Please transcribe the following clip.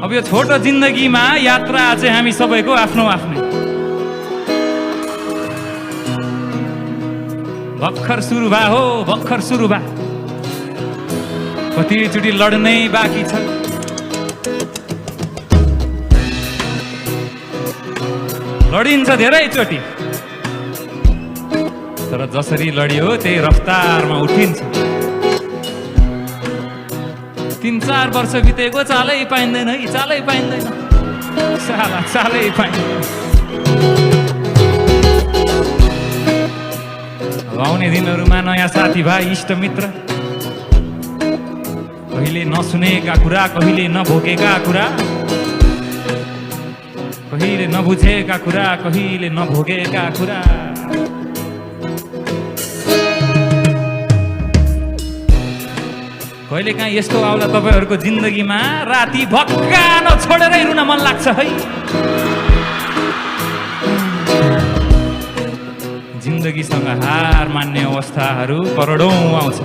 अब यो छोटो जिन्दगीमा यात्रा चाहिँ हामी सबैको आफ्नो आफ्नै। भर्खर सुरु भा हो, भर्खर सुरु भा, कतिचोटि लड्नै बाँकी छ। लडिन्छ धेरैचोटि, तर जसरी लडियो त्यही रफ्तारमा उठिन्छ। 3-4 वर्ष बितेको चालै पाइँदैन है, चालै पाइँदैन, साला चालै पाइँदैन। आउने दिनहरूमा नयाँ साथीभाइ इष्टमित्र, कहिले नसुनेका कुरा, कहिले नभोगेका कुरा, कहिले नबुझेका कुरा, कहिले नभोगेका कुरा। कहिले काहीँ यस्तो आउला तपाईँहरूको जिन्दगीमा, राति भक्कानो छोडेरै रुन मन लाग्छ है। जिन्दगीसँग हार मान्ने अवस्थाहरू करोडौं आउँछ।